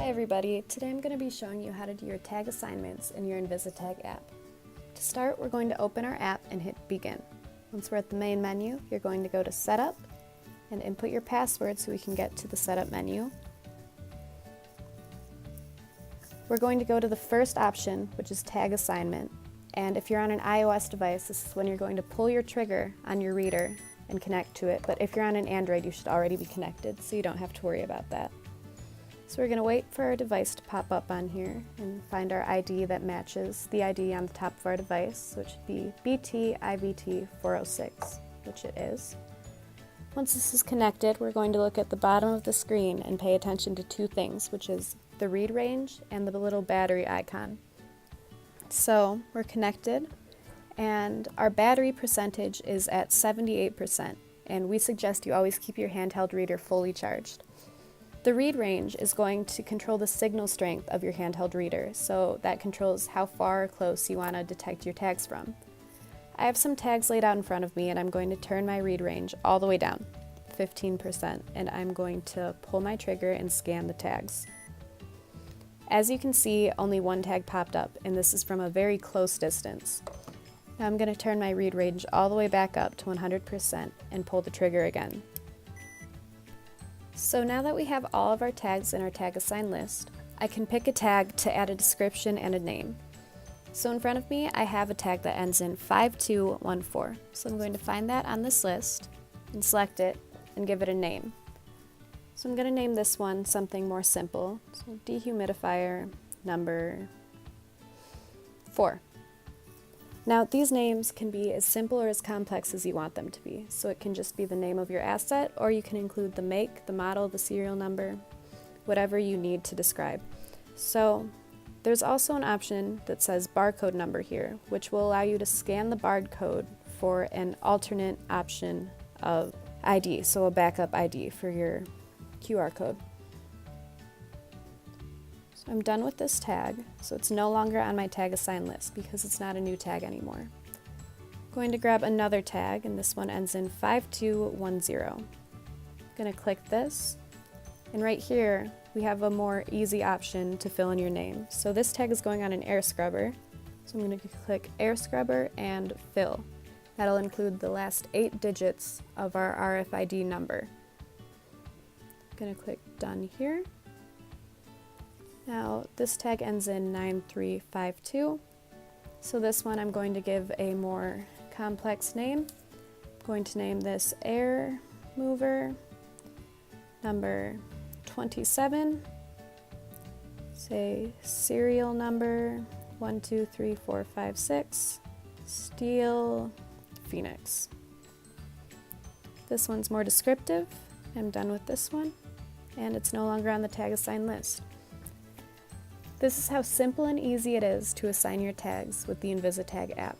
everybody, today I'm going to be showing you how to do your tag assignments in your Invisi-Tag app. To start, we're going to open our app and hit Begin. Once we're at the main menu, you're going to go to Setup and input your password so we can get to the Setup menu. We're going to go to the first option, which is Tag Assignment, and if you're on an iOS device, this is when you're going to pull your trigger on your reader and connect to it, but if you're on an Android, you should already be connected, so you don't have to worry about that. So we're going to wait for our device to pop up on here and find our ID that matches the ID on the top of our device, which should be BTIVT406, which it is. Once this is connected, we're going to look at the bottom of the screen and pay attention to two things, which is the read range and the little battery icon. So we're connected, and our battery percentage is at 78%, and we suggest you always keep your handheld reader fully charged. The read range is going to control the signal strength of your handheld reader, so that controls how far or close you want to detect your tags from. I have some tags laid out in front of me, and I'm going to turn my read range all the way down, 15%, and I'm going to pull my trigger and scan the tags. As you can see, only one tag popped up, and this is from a very close distance. Now I'm going to turn my read range all the way back up to 100% and pull the trigger again. So now that we have all of our tags in our tag assigned list, I can pick a tag to add a description and a name. So in front of me, I have a tag that ends in 5214. So I'm going to find that on this list and select it and give it a name. So I'm going to name this one something more simple. So dehumidifier number 4. Now these names can be as simple or as complex as you want them to be. So it can just be the name of your asset, or you can include the make, the model, the serial number, whatever you need to describe. So there's also an option that says barcode number here, which will allow you to scan the barcode for an alternate option of ID, so a backup ID for your QR code. So I'm done with this tag, so it's no longer on my tag assigned list because it's not a new tag anymore. I'm going to grab another tag, and this one ends in 5210. I'm going to click this, and right here we have a more easy option to fill in your name. So this tag is going on an air scrubber, so I'm going to click air scrubber and fill. That'll include the last 8 digits of our RFID number. I'm going to click done here. Now this tag ends in 9352, so this one I'm going to give a more complex name. I'm going to name this air mover number 27, say serial number 123456, Steel Phoenix. This one's more descriptive. I'm done with this one, and it's no longer on the tag assigned list. This is how simple and easy it is to assign your tags with the Invisi-Tag app.